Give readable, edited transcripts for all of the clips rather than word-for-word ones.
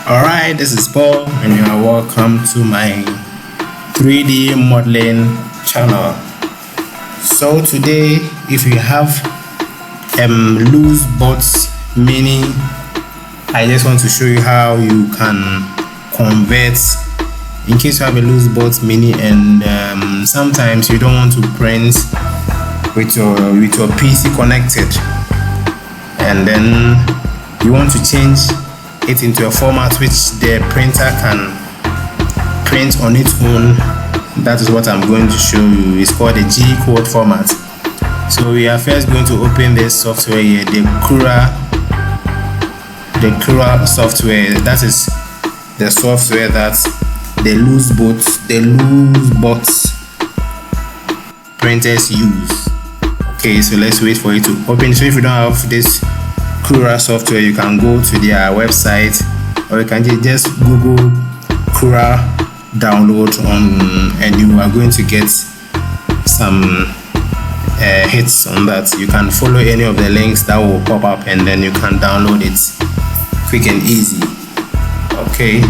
Alright, this is Paul and you are welcome to my 3D modeling channel. So today, if you have Lulzbot mini, I just want to show you how you can convert. In case you have a Lulzbot mini and sometimes you don't want to print with your PC connected, and then you want to change it into a format which the printer can print on its own. That is what I'm going to show you. It's called the G code format. So we are first going to open this software here, the Cura software. That is the software that the Lulzbot printers use. Okay, so let's wait for it to open. So if you don't have this Cura software, you can go to their website, or you can just Google Cura download and you are going to get some hits on that. You can follow any of the links that will pop up and then you can download it quick and easy. Okay.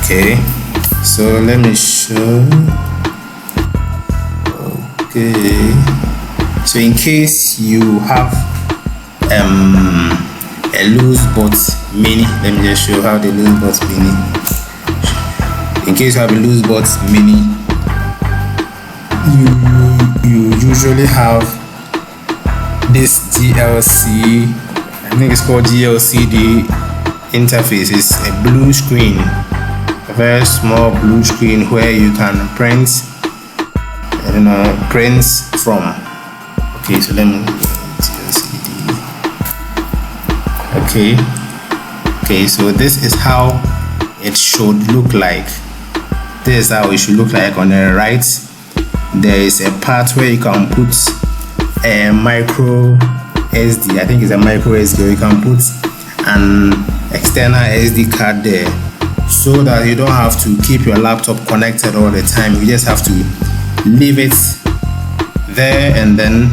Okay, so let me show. Okay, so in case you have a Lulzbot mini, let me just show how the Lulzbot mini. In case you have a Lulzbot mini, you usually have this GLC, I think it's called GLCD interface. It's a blue screen, a very small blue screen where you can print prints from. Okay, so let me GLCD. Okay, so this is how it should look like. This is how it should look like. On the right, there is a part where you can put a micro SD. I think it's a micro SD, or you can put an external SD card there, so that you don't have to keep your laptop connected all the time. You just have to leave it there and then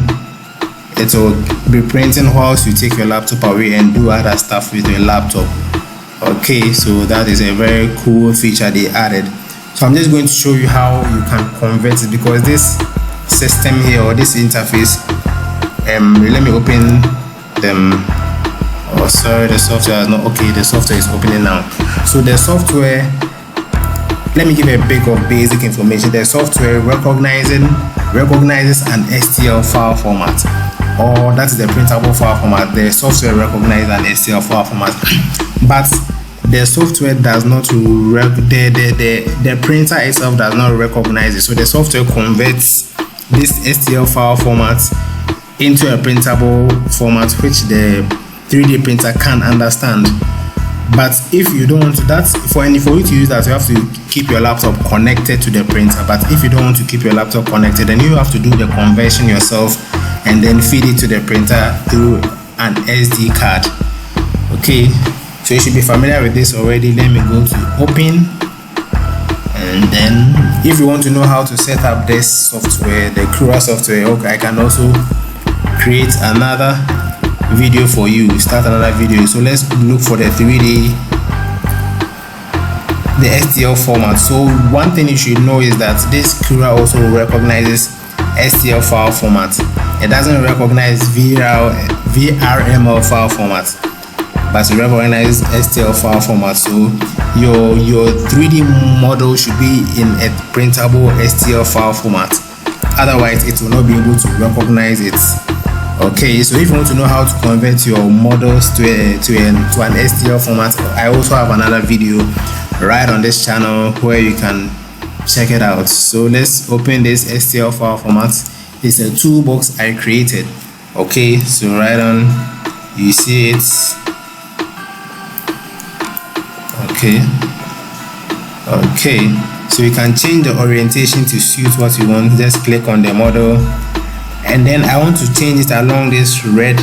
it will be printing whilst you take your laptop away and do other stuff with your laptop. Okay, so that is a very cool feature they added. So I'm just going to show you how you can convert it, because this system here, or this interface, let me open them. Oh sorry, the software is not okay. The software is opening now. So the software, let me give a bit of basic information. The software recognizes an STL file format, or that is the printable file format. The software recognizes an STL file format, but the software does not the printer itself does not recognize it. So the software converts this STL file format into a printable format which the 3D printer can understand. But if you don't want to, for you to use that, you have to keep your laptop connected to the printer. But if you don't want to keep your laptop connected, then you have to do the conversion yourself and then feed it to the printer through an SD card. Okay, so you should be familiar with this already. Let me go to open, and then if you want to know how to set up this software, the Cura software, okay, I can also create another video for you, start another video. So let's look for the 3D, the STL format. So one thing you should know is that this Cura also recognizes STL file format. It doesn't recognize VRML file format, but it recognizes STL file format. So your 3D model should be in a printable STL file format, otherwise it will not be able to recognize it. Okay, so if you want to know how to convert your models to an STL format, I also have another video right on this channel where you can check it out. So let's open this STL file format. It's a toolbox I created. Okay, so right on, you see it. Okay, so you can change the orientation to suit what you want. Just click on the model, and then I want to change it along this red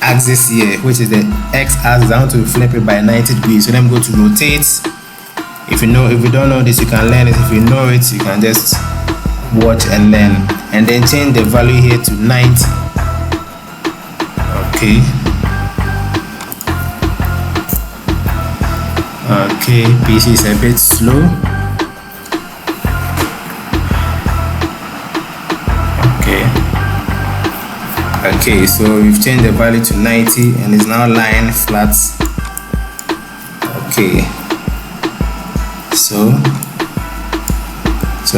axis here, which is the X axis. I want to flip it by 90 degrees. So let me go to rotate. If you don't know this, you can learn it. If you know it, you can just watch and learn, and then change the value here to 90. Okay, Okay, PC is a bit slow. Okay, so we've changed the value to 90 and it's now lying flat. Okay, so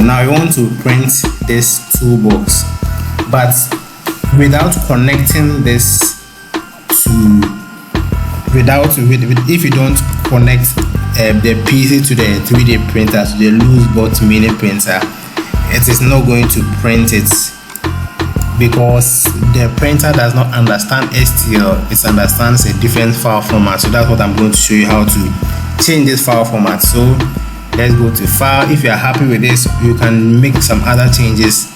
now we want to print this toolbox, but without connecting this to if you don't connect the PC to the 3D printer, to the Lulzbot mini printer, it is not going to print it, because the printer does not understand STL. It understands a different file format. So that's what I'm going to show you, how to change this file format. So let's go to file. If you are happy with this, you can make some other changes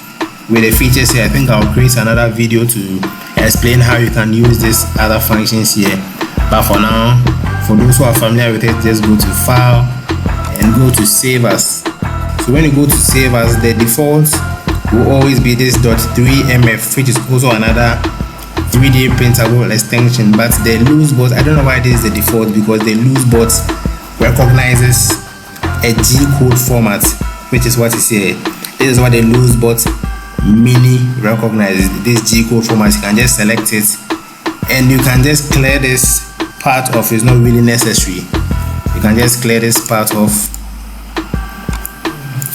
with the features here. I think I'll create another video to explain how you can use these other functions here, but for now, for those who are familiar with it, just go to file and go to save as. So when you go to save as, the default will always be this .3mf, which is also another 3D printable extension. But the Lulzbot, I don't know why this is the default, because the Lulzbot recognizes a G code format, which is what is here. This is what the Lulzbot mini recognizes, this G code format. You can just select it and you can just clear this part off. It's not really necessary. You can just clear this part off.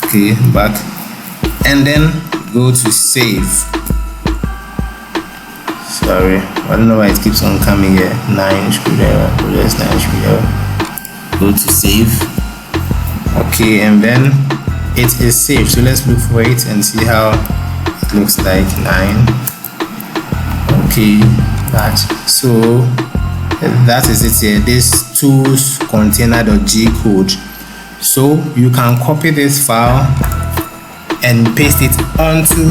Okay, back, and then go to save. Sorry, I don't know why it keeps on coming here. 9 screwdriver, press 9 screwdriver. Go to save. Okay, and then it is saved. So let's look for it and see how it looks like. 9. Okay, that is it here. This tools container.g code. So you can copy this file and paste it onto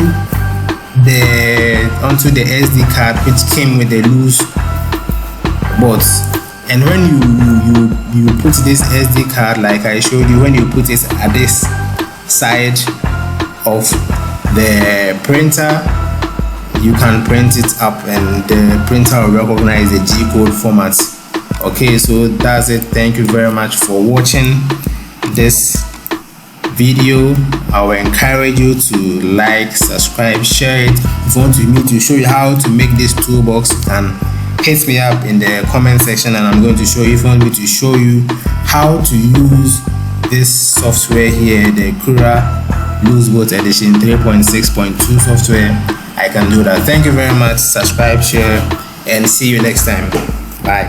the SD card which came with the Lulzbot. And when you put this SD card, like I showed you, when you put it at this side of the printer, you can print it up and the printer will recognize the G code format. Okay, so that's it. Thank you very much for watching this video. I will encourage you to like, subscribe, share it. If you want me to show you how to make this toolbox, you can hit me up in the comment section and I'm going to show you. If you want me to show you how to use this software here, the Cura Lulzbot edition 3.6.2 software, I can do that. Thank you very much. Subscribe, share, and see you next time. Bye.